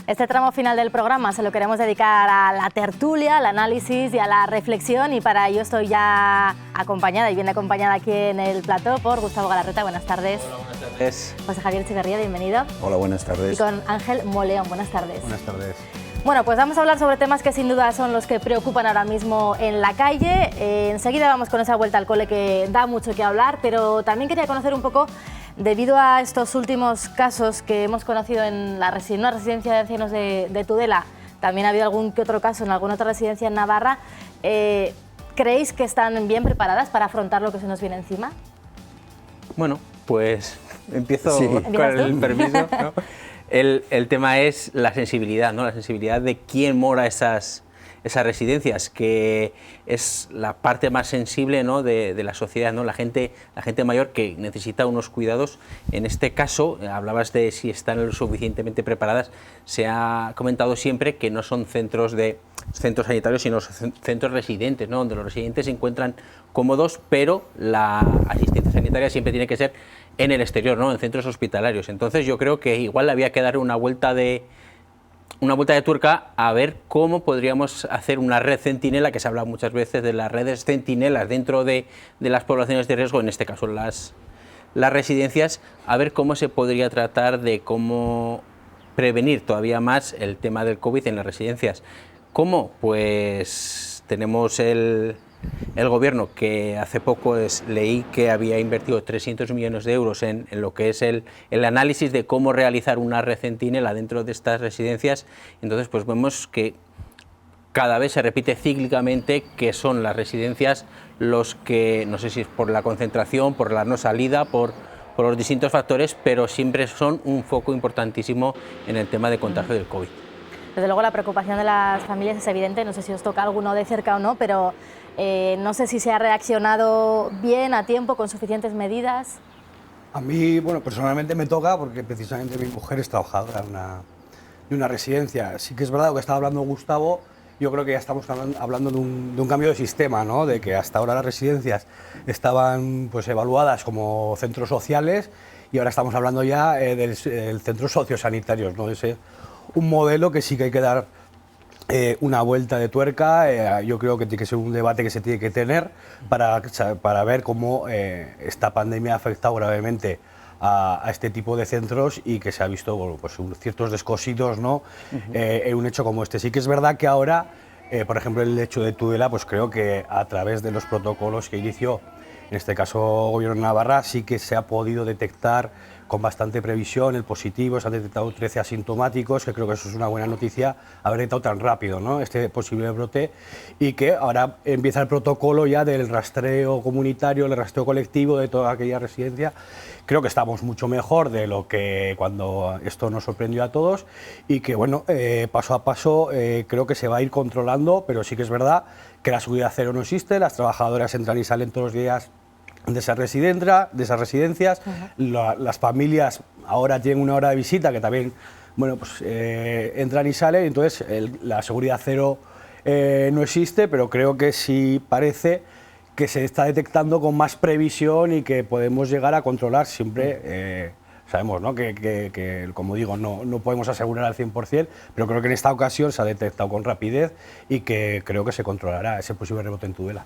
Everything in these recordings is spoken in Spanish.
Este tramo final del programa se lo queremos dedicar a la tertulia, al análisis y a la reflexión, y para ello estoy ya acompañada y bien acompañada aquí en el plató por Gustavo Galarreta. Buenas tardes. Hola, buenas tardes. José Javier Echeverría, bienvenido. Hola, buenas tardes. Y con Ángel Moleón, buenas tardes. Buenas tardes. Bueno, pues vamos a hablar sobre temas que sin duda son los que preocupan ahora mismo en la calle. Enseguida vamos con esa vuelta al cole que da mucho que hablar, pero también quería conocer un poco, debido a estos últimos casos que hemos conocido en una residencia de ancianos de Tudela, también ha habido algún que otro caso en alguna otra residencia en Navarra, ¿creéis que están bien preparadas para afrontar lo que se nos viene encima? Bueno, pues empiezo Sí. con el permiso, ¿no? El tema es la sensibilidad, ¿no? La sensibilidad de quién mora esas residencias, que es la parte más sensible, ¿no?, de la sociedad, ¿no? La gente mayor que necesita unos cuidados. En este caso, hablabas de si están lo suficientemente preparadas. Se ha comentado siempre que no son centros sanitarios, sino centros residentes, ¿no?, donde los residentes se encuentran cómodos, pero la asistencia sanitaria siempre tiene que ser en el exterior, ¿no?, en centros hospitalarios. Entonces yo creo que igual había que dar una vuelta de tuerca a ver cómo podríamos hacer una red centinela, que se habla muchas veces de las redes centinelas dentro de las poblaciones de riesgo, en este caso las residencias, a ver cómo se podría tratar de cómo prevenir todavía más el tema del COVID en las residencias. ¿Cómo? Pues tenemos el gobierno, que hace poco leí que había invertido 300 millones de euros en lo que es el análisis de cómo realizar una red centinela dentro de estas residencias. Entonces, pues vemos que cada vez se repite cíclicamente que son las residencias los que, no sé si es por la concentración, por la no salida, por los distintos factores, pero siempre son un foco importantísimo en el tema de contagio del COVID. Desde luego la preocupación de las familias es evidente, no sé si os toca alguno de cerca o no, pero no sé si se ha reaccionado bien, a tiempo, con suficientes medidas. A mí, bueno, personalmente me toca porque precisamente mi mujer es trabajadora de una residencia. Sí que es verdad lo que estaba hablando Gustavo, yo creo que ya estamos hablando de un cambio de sistema, ¿no? De que hasta ahora las residencias estaban pues evaluadas como centros sociales y ahora estamos hablando ya del centro sociosanitarios, ¿no? Ese un modelo que sí que hay que dar una vuelta de tuerca. Yo creo que tiene que ser un debate que se tiene que tener para ver cómo esta pandemia ha afectado gravemente a este tipo de centros y que se ha visto, bueno, pues ciertos descosidos, ¿no? En un hecho como este. Sí que es verdad que ahora, por ejemplo, el hecho de Tudela, pues creo que a través de los protocolos que inició, en este caso Gobierno de Navarra, sí que se ha podido detectar con bastante previsión el positivo. Se han detectado 13 asintomáticos, que creo que eso es una buena noticia, haber detectado tan rápido, ¿no?, este posible brote, y que ahora empieza el protocolo ya del rastreo comunitario, el rastreo colectivo de toda aquella residencia. Creo que estamos mucho mejor de lo que cuando esto nos sorprendió a todos y que, bueno, paso a paso creo que se va a ir controlando, pero sí que es verdad que la seguridad cero no existe, las trabajadoras entran y salen todos los días de esas residencias. Las familias ahora tienen una hora de visita que también, bueno, pues entran y salen, entonces la seguridad cero no existe, pero creo que sí parece que se está detectando con más previsión y que podemos llegar a controlar siempre. Sabemos, ¿no?, que como digo, no podemos asegurar al 100%, pero creo que en esta ocasión se ha detectado con rapidez y que creo que se controlará ese posible rebote en Tudela.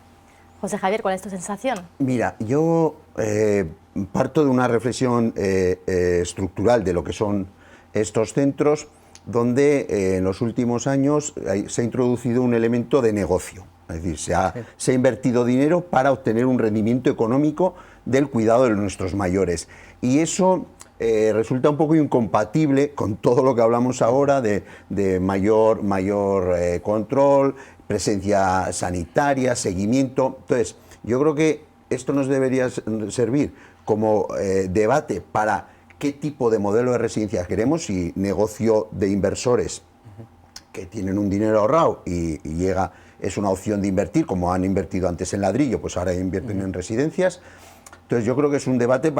José Javier, ¿cuál es tu sensación? Mira, yo parto de una reflexión estructural de lo que son estos centros, donde en los últimos años se ha introducido un elemento de negocio. Es decir, se ha invertido dinero para obtener un rendimiento económico del cuidado de nuestros mayores. Y eso resulta un poco incompatible con todo lo que hablamos ahora de mayor control, presencia sanitaria, seguimiento. Entonces, yo creo que esto nos debería servir como debate para qué tipo de modelo de residencia queremos, si negocio de inversores que tienen un dinero ahorrado y es una opción de invertir, como han invertido antes en ladrillo, pues ahora invierten en residencias. Entonces yo creo que es un debate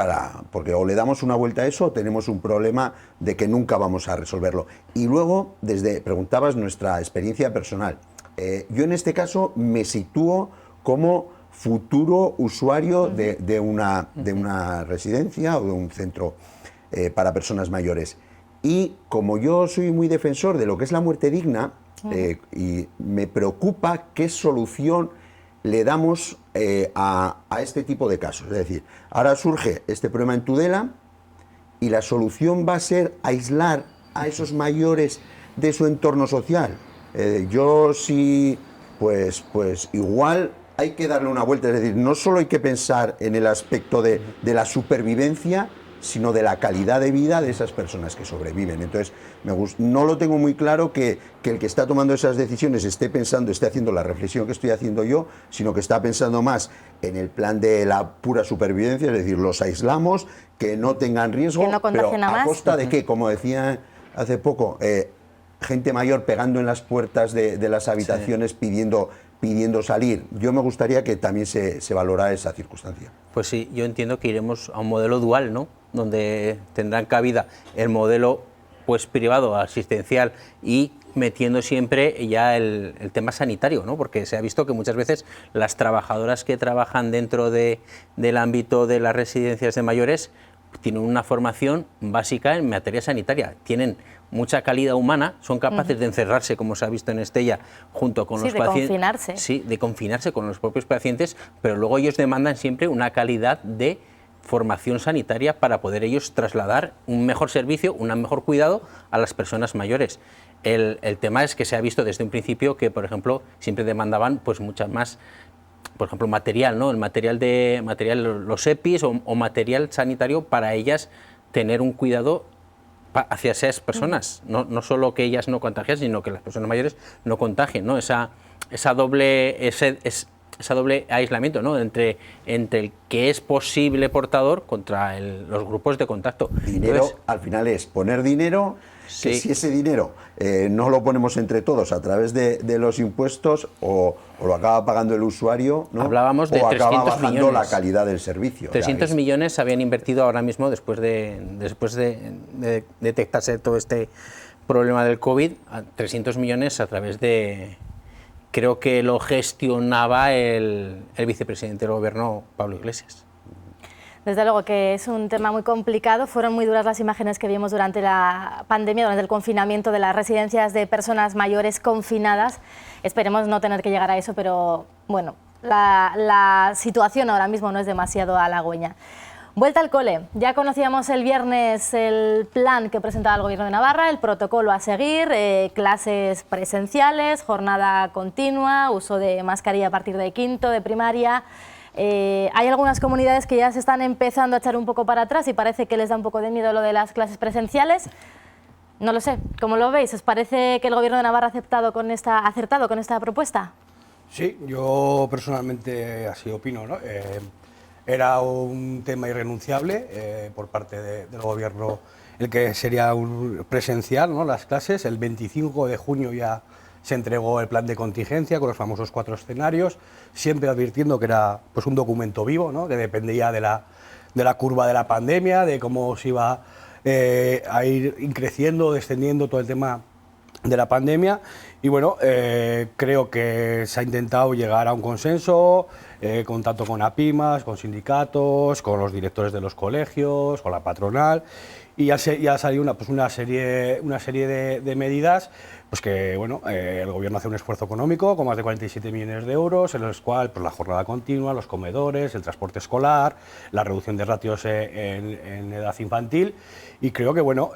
porque o le damos una vuelta a eso o tenemos un problema de que nunca vamos a resolverlo. Y luego, preguntabas nuestra experiencia personal. Yo en este caso me sitúo como futuro usuario de una residencia o de un centro para personas mayores. Y como yo soy muy defensor de lo que es la muerte digna, y me preocupa qué solución le damos a este tipo de casos. Es decir, ahora surge este problema en Tudela y la solución va a ser aislar a esos mayores de su entorno social. Yo sí, pues igual hay que darle una vuelta, es decir, no solo hay que pensar en el aspecto de la supervivencia, sino de la calidad de vida de esas personas que sobreviven. Entonces, no lo tengo muy claro que el que está tomando esas decisiones esté haciendo la reflexión que estoy haciendo yo, sino que está pensando más en el plan de la pura supervivencia, es decir, los aislamos, que no tengan riesgo, que no contagien pero a costa de que, como decía hace poco, gente mayor pegando en las puertas de las habitaciones pidiendo salir. Yo me gustaría que también se valorara esa circunstancia. Pues sí, yo entiendo que iremos a un modelo dual, ¿no? Donde tendrán cabida el modelo pues privado, asistencial, y metiendo siempre ya el tema sanitario, ¿no? Porque se ha visto que muchas veces las trabajadoras que trabajan dentro del ámbito de las residencias de mayores tienen una formación básica en materia sanitaria, tienen mucha calidad humana, son capaces de encerrarse, como se ha visto en Estella, junto con los pacientes. De confinarse. Sí, de confinarse con los propios pacientes, pero luego ellos demandan siempre una calidad de formación sanitaria para poder ellos trasladar un mejor servicio, un mejor cuidado a las personas mayores. El tema es que se ha visto desde un principio que, por ejemplo, siempre demandaban pues muchas más, por ejemplo, material, ¿no? El material, los EPIs o material sanitario para ellas tener un cuidado hacia esas personas, no solo que ellas no contagien, sino que las personas mayores no contagien, ¿no? Esa doble aislamiento, ¿no? entre el que es posible portador contra los grupos de contacto. Dinero, entonces, al final es poner dinero, sí. Que si ese dinero no lo ponemos entre todos a través de los impuestos, o lo acaba pagando el usuario, ¿no? Hablábamos de o 300 acaba bajando millones. La calidad del servicio. 300 millones se habían invertido ahora mismo después de detectarse todo este problema del COVID, 300 millones a través de... Creo que lo gestionaba el vicepresidente del Gobierno, Pablo Iglesias. Desde luego que es un tema muy complicado. Fueron muy duras las imágenes que vimos durante la pandemia, durante el confinamiento de las residencias de personas mayores confinadas. Esperemos no tener que llegar a eso, pero bueno, la situación ahora mismo no es demasiado halagüeña. Vuelta al cole. Ya conocíamos el viernes el plan que presentaba el Gobierno de Navarra, el protocolo a seguir, clases presenciales, jornada continua, uso de mascarilla a partir de quinto, de primaria. Hay algunas comunidades que ya se están empezando a echar un poco para atrás y parece que les da un poco de miedo lo de las clases presenciales. No lo sé, ¿cómo lo veis? ¿Os parece que el Gobierno de Navarra ha acertado con esta propuesta? Sí, yo personalmente así opino, ¿no? Era un tema irrenunciable por parte del Gobierno, el que sería presencial, ¿no? Las clases. El 25 de junio ya se entregó el plan de contingencia con los famosos 4 escenarios, siempre advirtiendo que era pues un documento vivo, ¿no? Que dependía de la curva de la pandemia, de cómo se iba a ir creciendo, descendiendo todo el tema de la pandemia. Y bueno, creo que se ha intentado llegar a un consenso, tanto con APIMAS, con sindicatos, con los directores de los colegios, con la patronal, y ya ha salido una serie de medidas pues que bueno, el Gobierno hace un esfuerzo económico con más de 47 millones de euros, en los cuales pues, la jornada continua, los comedores, el transporte escolar, la reducción de ratios en edad infantil, y creo que bueno,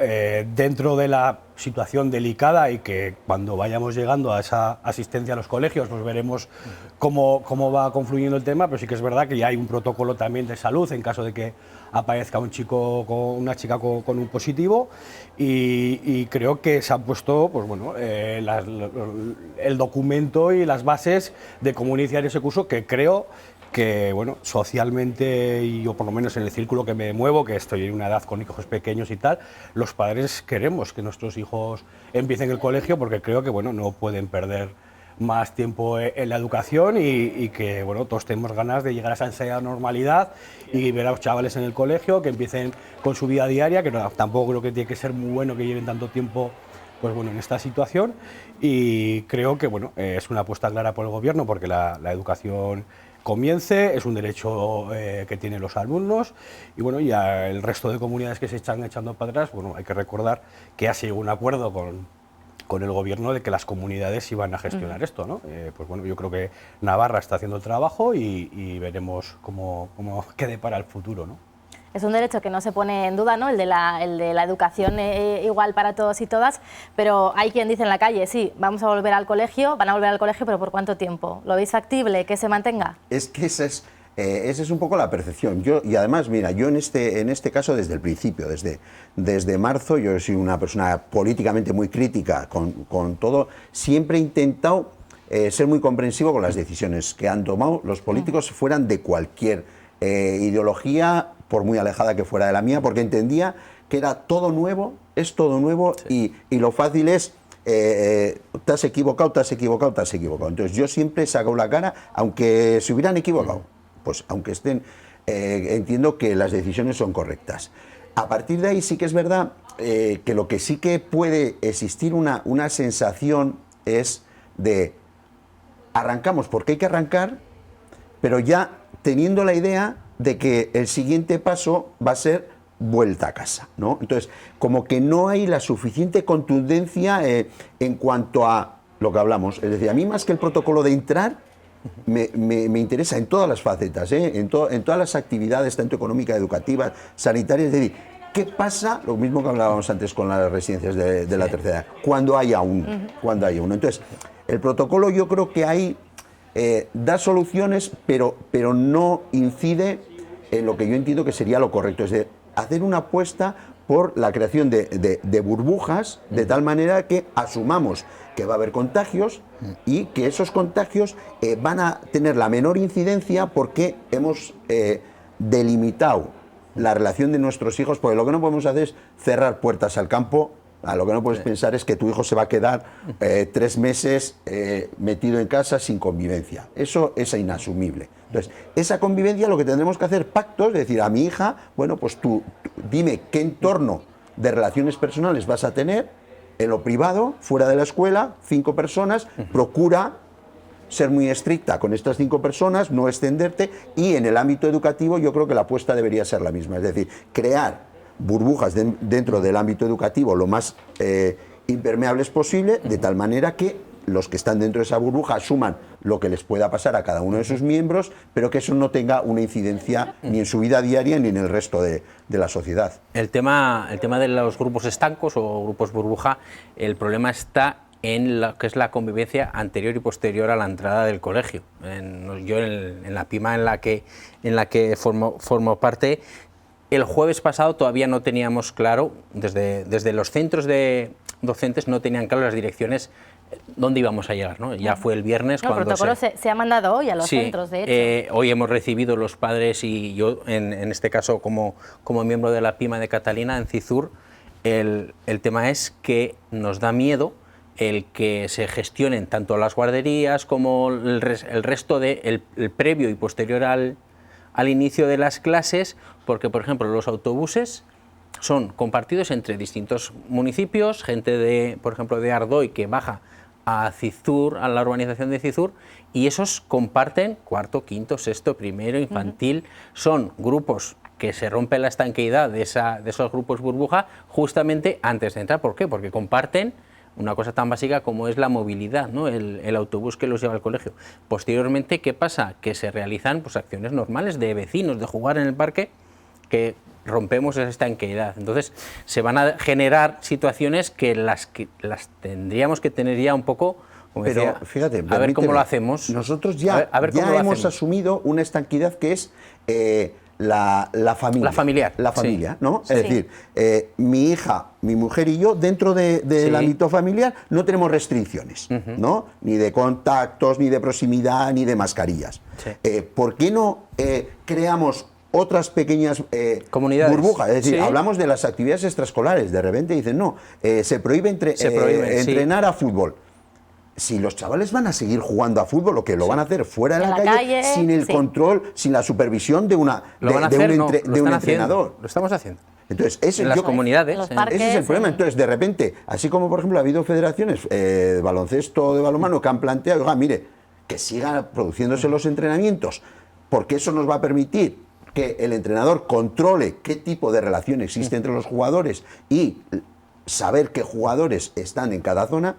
dentro de la situación delicada y que cuando vayamos llegando a esa asistencia a los colegios pues veremos cómo va confluyendo el tema, pero sí que es verdad que ya hay un protocolo también de salud en caso de que aparezca una chica con un positivo, y creo que se han puesto pues bueno, el documento y las bases de cómo iniciar ese curso, que creo que bueno, socialmente, y yo por lo menos en el círculo que me muevo, que estoy en una edad con hijos pequeños y tal, los padres queremos que nuestros hijos empiecen el colegio, porque creo que bueno, no pueden perder más tiempo en la educación, y que bueno, todos tenemos ganas de llegar a esa ansiada normalidad y ver a los chavales en el colegio, que empiecen con su vida diaria, que no, tampoco creo que tiene que ser muy bueno que lleven tanto tiempo pues bueno, en esta situación, y creo que bueno, es una apuesta clara por el Gobierno, porque la educación comience, es un derecho que tienen los alumnos y bueno, ya el resto de comunidades que se están echando para atrás, bueno, hay que recordar que ha sido un acuerdo con el gobierno de que las comunidades iban a gestionar esto, ¿no? Pues bueno, yo creo que Navarra está haciendo el trabajo y veremos cómo quede para el futuro, ¿no? Es un derecho que no se pone en duda, ¿no? El de la educación igual para todos y todas, pero hay quien dice en la calle, sí, vamos a volver al colegio, van a volver al colegio, pero ¿por cuánto tiempo? ¿Lo veis factible, que se mantenga? Es que esa es un poco la percepción. Y además, mira, yo en este caso desde el principio, desde marzo, yo soy una persona políticamente muy crítica con todo, siempre he intentado ser muy comprensivo con las decisiones que han tomado los políticos, fueran de cualquier ideología, por muy alejada que fuera de la mía, porque entendía que era todo nuevo, es todo nuevo, sí. y lo fácil es, te has equivocado, te has equivocado, te has equivocado. Entonces yo siempre he sacado la cara, aunque se hubieran equivocado, pues aunque estén, entiendo que las decisiones son correctas. A partir de ahí sí que es verdad que lo que sí que puede existir una sensación es de arrancamos porque hay que arrancar, pero ya teniendo la idea de que el siguiente paso va a ser vuelta a casa, ¿no? Entonces, como que no hay la suficiente contundencia en cuanto a lo que hablamos. Es decir, a mí más que el protocolo de entrar, me interesa en todas las facetas, en todas las actividades, tanto económicas, educativas, sanitarias, es decir, ¿qué pasa? Lo mismo que hablábamos antes con las residencias de la tercera edad, cuando haya uno. Entonces, el protocolo yo creo que hay da soluciones, pero no incide en lo que yo entiendo que sería lo correcto, es decir, hacer una apuesta por la creación de burbujas, de tal manera que asumamos que va a haber contagios y que esos contagios van a tener la menor incidencia porque hemos delimitado la relación de nuestros hijos, porque lo que no podemos hacer es cerrar puertas al campo. Lo que no puedes pensar es que tu hijo se va a quedar 3 meses metido en casa sin convivencia. Eso es inasumible. Entonces, esa convivencia lo que tendremos que hacer pactos, es decir, a mi hija, bueno, pues tú dime qué entorno de relaciones personales vas a tener en lo privado, fuera de la escuela, 5 personas, procura ser muy estricta con estas 5 personas, no extenderte, y en el ámbito educativo yo creo que la apuesta debería ser la misma, es decir, crear burbujas dentro del ámbito educativo lo más impermeables posible, de tal manera que los que están dentro de esa burbuja asuman lo que les pueda pasar a cada uno de sus miembros, pero que eso no tenga una incidencia ni en su vida diaria ni en el resto de la sociedad. El tema de los grupos estancos o grupos burbuja, el problema está en lo que es la convivencia anterior y posterior a la entrada del colegio. Yo en la PIMA en la que formo parte, el jueves pasado todavía no teníamos claro, desde los centros de docentes no tenían claro las direcciones dónde íbamos a llegar, ¿no? Ya fue el viernes cuando... El protocolo se ha mandado hoy a los centros, de hecho. Hoy hemos recibido los padres y yo, en este caso como miembro de la PIMA de Catalina, en CIZUR, el tema es que nos da miedo el que se gestionen tanto las guarderías como el resto el previo y posterior al inicio de las clases, porque, por ejemplo, los autobuses son compartidos entre distintos municipios, gente por ejemplo, de Ardoy que baja a CIZUR, a la urbanización de CIZUR, y esos comparten cuarto, quinto, sexto, primero, infantil. Son grupos que se rompe la estanqueidad de esos grupos burbuja justamente antes de entrar. ¿Por qué? Porque comparten una cosa tan básica como es la movilidad, ¿no? El autobús que los lleva al colegio. Posteriormente, ¿qué pasa? Que se realizan pues, acciones normales de vecinos, de jugar en el parque, que rompemos esa estanqueidad. Entonces, se van a generar situaciones que las tendríamos que tener ya un poco, como pero decía, fíjate, a ver cómo lo hacemos. Nosotros ya hemos asumido una estanqueidad que es la familia. La familiar. La familia, sí. ¿no? Sí. Es decir, mi hija, mi mujer y yo, dentro del ámbito familiar, no tenemos restricciones, ¿no? Ni de contactos, ni de proximidad, ni de mascarillas. Sí. ¿Por qué no creamos otras pequeñas comunidades, burbujas? Es decir, hablamos de las actividades extraescolares, de repente dicen, no, se prohíbe entrenar a fútbol. Si los chavales van a seguir jugando a fútbol, lo que lo van a hacer fuera de la calle, sin el control, sin la supervisión de un entrenador. Lo estamos haciendo. Entonces, en las comunidades. Parques, ese es el problema. Entonces, de repente, así como por ejemplo ha habido federaciones de baloncesto, de balonmano, que han planteado, oiga, mire, que sigan produciéndose los entrenamientos, porque eso nos va a permitir que el entrenador controle qué tipo de relación existe entre los jugadores y saber qué jugadores están en cada zona.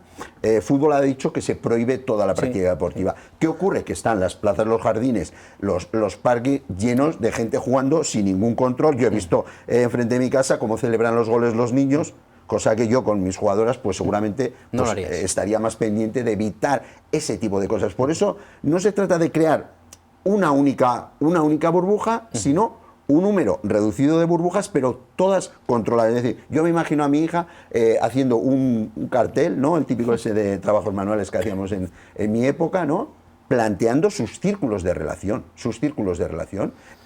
Fútbol ha dicho que se prohíbe toda la práctica deportiva. ¿Qué ocurre? Que están las plazas, los jardines, los parques llenos de gente jugando sin ningún control. Yo he visto enfrente de mi casa cómo celebran los goles los niños, cosa que yo con mis jugadoras pues seguramente pues, estaría más pendiente de evitar ese tipo de cosas. Por eso no se trata de crear una única burbuja, sino un número reducido de burbujas, pero todas controladas. Es decir, yo me imagino a mi hija haciendo un cartel, ¿no? El típico ese de trabajos manuales que hacíamos en mi época, ¿no? Planteando sus círculos de relación,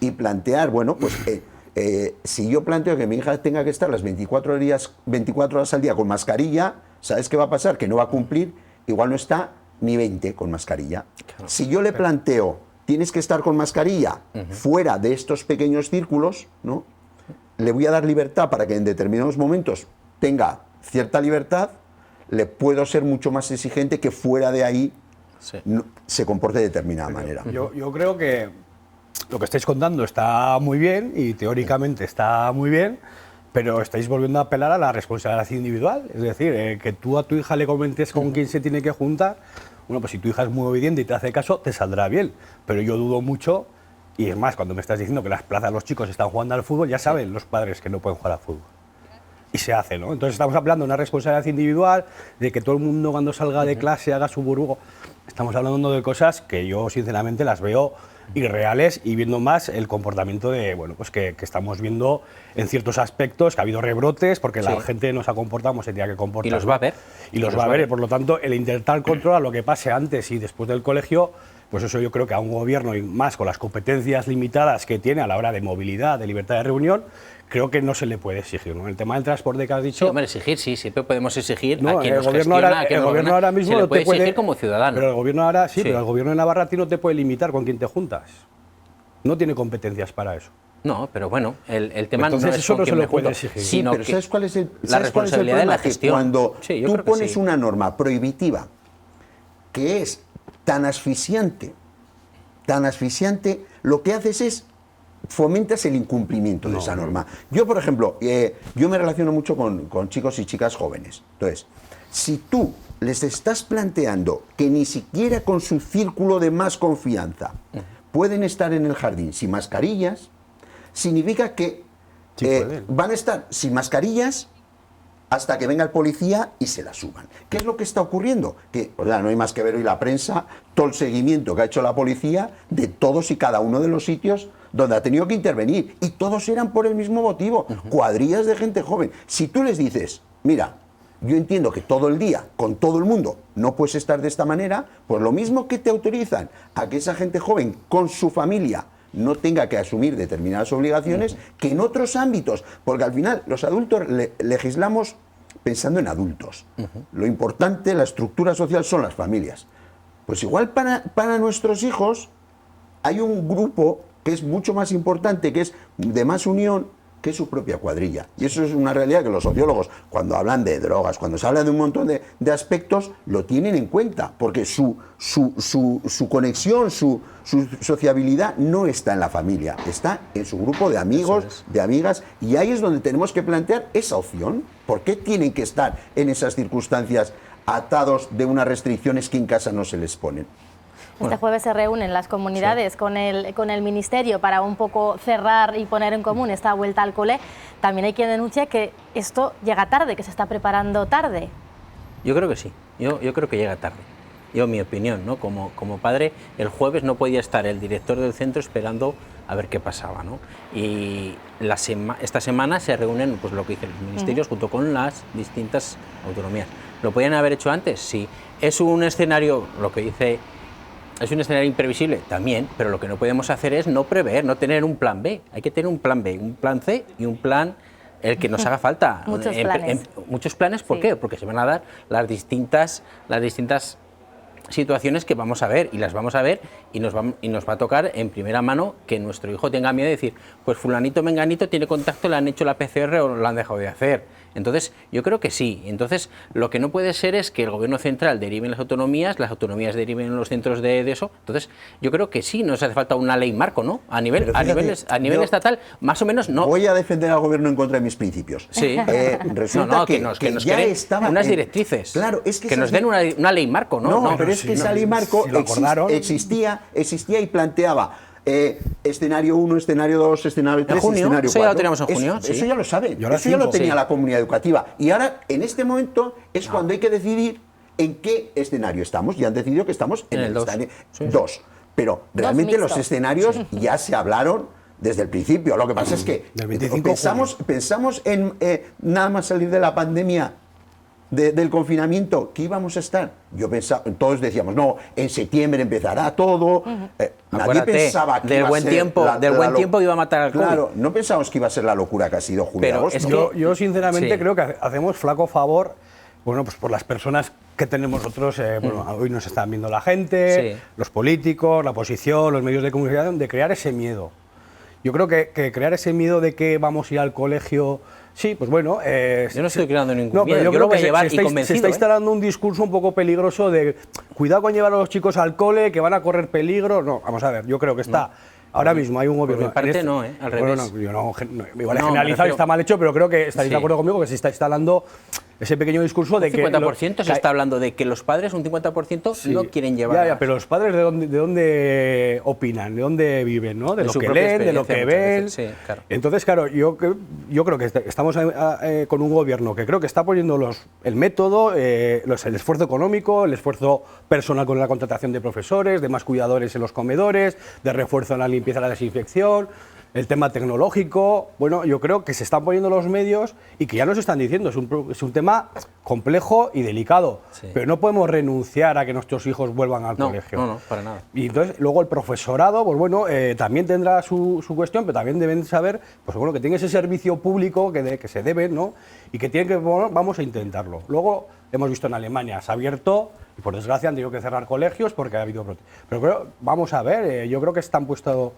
y plantear, bueno, pues si yo planteo que mi hija tenga que estar las 24 horas al día con mascarilla, ¿sabes qué va a pasar? Que no va a cumplir, igual no está ni 20 con mascarilla. Claro. Si yo le planteo tienes que estar con mascarilla fuera de estos pequeños círculos, ¿no? Le voy a dar libertad para que en determinados momentos tenga cierta libertad, le puedo ser mucho más exigente que fuera de ahí se comporte de determinada manera. Yo creo que lo que estáis contando está muy bien y teóricamente está muy bien, pero estáis volviendo a apelar a la responsabilidad individual. Es decir, que tú a tu hija le comentes con quién se tiene que juntar. Bueno, pues si tu hija es muy obediente y te hace caso, te saldrá bien. Pero yo dudo mucho, y es más, cuando me estás diciendo que las plazas los chicos están jugando al fútbol, ya saben los padres que no pueden jugar al fútbol. Y se hace, ¿no? Entonces estamos hablando de una responsabilidad individual, de que todo el mundo cuando salga de clase haga su burbuja. Estamos hablando de cosas que yo sinceramente las veo irreales y viendo más el comportamiento de, bueno, pues que estamos viendo en ciertos aspectos, que ha habido rebrotes, porque la gente no se ha comportado como se tenía que comportar. Y los va a ver. Y los va a ver, y por lo tanto, el intentar controlar lo que pase antes y después del colegio, pues eso yo creo que a un gobierno, y más con las competencias limitadas que tiene a la hora de movilidad, de libertad de reunión, creo que no se le puede exigir, ¿no? El tema del transporte que has dicho... Sí, hombre, exigir, sí, siempre podemos exigir no, a quien el nos gobierno gestiona, ahora, a quien el nos gobierno gobierna, ahora mismo se le no puede te puede exigir como ciudadano. Pero el gobierno ahora, pero el gobierno de Navarra a ti no te puede limitar con quién te juntas. No tiene competencias para eso. No, pero bueno, el tema entonces no es eso no se lo puede junto, exigir. Sí, pero ¿sabes cuál es la responsabilidad de la gestión? Cuando tú pones sí. una norma prohibitiva que es tan asfixiante, lo que haces es fomentas el incumplimiento de esa norma. Yo, por ejemplo, yo me relaciono mucho con chicos y chicas jóvenes. Entonces, si tú les estás planteando que ni siquiera con su círculo de más confianza pueden estar en el jardín sin mascarillas, significa que van a estar sin mascarillas hasta que venga el policía y se la suban. ¿Qué es lo que está ocurriendo? Que no hay más que ver hoy la prensa, todo el seguimiento que ha hecho la policía de todos y cada uno de los sitios donde ha tenido que intervenir. Y todos eran por el mismo motivo, cuadrillas de gente joven. Si tú les dices, mira, yo entiendo que todo el día, con todo el mundo, no puedes estar de esta manera, pues lo mismo que te autorizan a que esa gente joven con su familia no tenga que asumir determinadas obligaciones que en otros ámbitos, porque al final los adultos legislamos pensando en adultos. Lo importante, la estructura social son las familias. Pues igual para nuestros hijos hay un grupo que es mucho más importante, que es de más unión, que es su propia cuadrilla. Y eso es una realidad que los sociólogos, cuando hablan de drogas, cuando se habla de un montón de aspectos, lo tienen en cuenta, porque su conexión, su sociabilidad no está en la familia, está en su grupo de amigos, de amigas, y ahí es donde tenemos que plantear esa opción. ¿Por qué tienen que estar en esas circunstancias atados de unas restricciones que en casa no se les ponen? Este jueves se reúnen las comunidades con el Ministerio para un poco cerrar y poner en común esta vuelta al cole. También hay quien denuncia que esto llega tarde, que se está preparando tarde. Yo creo que sí, yo creo que llega tarde. Yo, mi opinión, ¿no? Como padre, el jueves no podía estar el director del centro esperando a ver qué pasaba, ¿no? Y esta semana se reúnen, pues lo que dicen los ministerios, junto con las distintas autonomías. ¿Lo podían haber hecho antes? Sí. ¿Es un escenario, lo que dice... ¿Es un escenario imprevisible? También, pero lo que no podemos hacer es no prever, no tener un plan B. Hay que tener un plan B, un plan C y un plan el que nos haga falta. Muchos planes. Muchos planes, ¿por qué? Porque se van a dar las distintas situaciones que vamos a ver, y las vamos a ver, y nos va a tocar en primera mano que nuestro hijo tenga miedo de decir, pues fulanito, menganito tiene contacto, le han hecho la PCR o lo han dejado de hacer. Entonces, yo creo que sí. Entonces, lo que no puede ser es que el gobierno central derive en las autonomías deriven en los centros de eso. Entonces, yo creo que sí, nos hace falta una ley marco, ¿no? A nivel estatal, más o menos no. Voy a defender al gobierno en contra de mis principios. Sí. Resulta que nos ya estaban unas directrices. Claro, es que nos den una ley marco, ¿no? No, pero es que esa ley marco existía y planteaba escenario 1, escenario 2, escenario 3, escenario 4. Eso ya lo teníamos en junio. Eso ya lo saben, eso ya lo tenía la comunidad educativa. Y ahora, en este momento, es cuando hay que decidir en qué escenario estamos. Y han decidido que estamos en el escenario 2. Pero realmente los escenarios ya se hablaron desde el principio. Lo que pasa es que pensamos en nada más salir de la pandemia, del confinamiento, ¿qué íbamos a estar? Yo pensaba, todos decíamos, no, en septiembre empezará todo. Nadie pensaba que del buen tiempo iba a matar al COVID. Claro, no pensábamos que iba a ser la locura que ha sido julio-agosto. Es que yo sinceramente creo que hacemos flaco favor, bueno, pues por las personas que tenemos nosotros, bueno, hoy nos están viendo la gente, los políticos, la oposición, los medios de comunicación, de crear ese miedo. Yo creo que crear ese miedo de que vamos a ir al colegio. Sí, pues bueno. Yo no estoy creando ningún miedo, yo lo voy a llevar y convencido. Se está instalando un discurso un poco peligroso de cuidado con llevar a los chicos al cole, que van a correr peligro. No, vamos a ver, yo creo que está. Ahora mismo hay un gobierno. Por mi parte no, al revés. Bueno, yo no, igual he generalizado y está mal hecho, pero creo que estaréis de acuerdo conmigo que se está instalando ese pequeño discurso de que. Un 50% se está hablando de que los padres, un 50% no quieren llevar. Ya, pero los padres de dónde opinan, de dónde viven, ¿no? De lo que leen, de lo que ven. Sí, claro. Entonces, claro, yo creo que estamos con un gobierno que creo que está poniendo el método, el esfuerzo económico, el esfuerzo personal con la contratación de profesores, de más cuidadores en los comedores, de refuerzo en la limpieza y la desinfección. El tema tecnológico, bueno, yo creo que se están poniendo los medios y que ya nos están diciendo, es un tema complejo y delicado, pero no podemos renunciar a que nuestros hijos vuelvan al colegio. No, para nada. Y entonces, luego el profesorado, pues bueno, también tendrá su cuestión, pero también deben saber, pues bueno, que tiene ese servicio público que se debe, ¿no? Y que tienen que, bueno, vamos a intentarlo. Luego, hemos visto en Alemania, se ha abierto, y por desgracia han tenido que cerrar colegios porque ha habido brote. Pero vamos a ver, yo creo que están puestos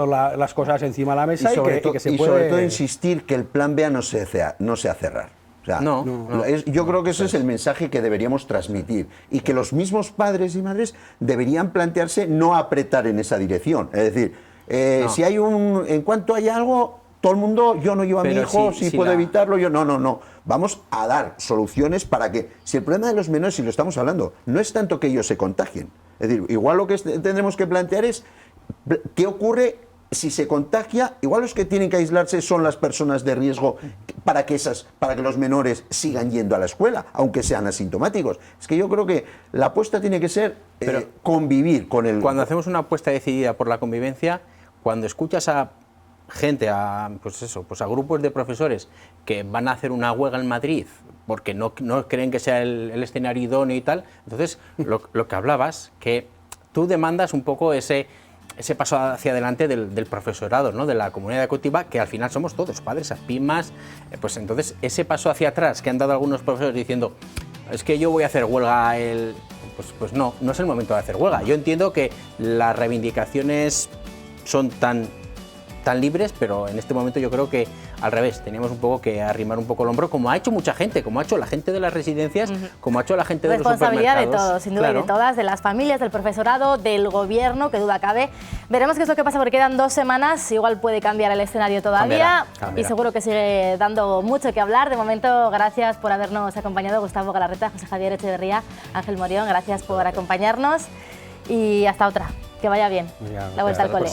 las cosas encima de la mesa y que se puede. Sobre todo insistir que el plan B no sea cerrar. O sea, yo creo que ese es el mensaje que deberíamos transmitir y que los mismos padres y madres deberían plantearse no apretar en esa dirección. Es decir, si hay en cuanto haya algo, todo el mundo, yo no llevo a mi hijo, si puedo evitarlo, yo no. Vamos a dar soluciones para que, si el problema de los menores, si lo estamos hablando, no es tanto que ellos se contagien. Es decir, igual lo que tendremos que plantear es ¿qué ocurre si se contagia? Igual los que tienen que aislarse son las personas de riesgo para que los menores sigan yendo a la escuela, aunque sean asintomáticos. Es que yo creo que la apuesta tiene que ser convivir con el... Cuando hacemos una apuesta decidida por la convivencia, cuando escuchas a gente, a grupos de profesores que van a hacer una huelga en Madrid porque no creen que sea el escenario idóneo y tal, entonces lo que hablabas, que tú demandas un poco ese paso hacia adelante del profesorado, ¿no? De la comunidad educativa, que al final somos todos, padres, PIMAs, pues entonces ese paso hacia atrás que han dado algunos profesores diciendo, es que yo voy a hacer huelga, pues no es el momento de hacer huelga. Yo entiendo que las reivindicaciones son tan libres, pero en este momento yo creo que al revés, teníamos un poco que arrimar un poco el hombro, como ha hecho mucha gente, como ha hecho la gente de las residencias, como ha hecho la gente de los supermercados. Responsabilidad de todos, sin duda, y de todas, de las familias, del profesorado, del gobierno, que duda cabe. Veremos qué es lo que pasa, porque quedan 2 semanas, igual puede cambiar el escenario todavía, cambiará. Y seguro que sigue dando mucho que hablar. De momento, gracias por habernos acompañado, Gustavo Galarreta, José Javier Echeverría, Ángel Morión, gracias por acompañarnos y hasta otra. Que vaya bien la vuelta al cole.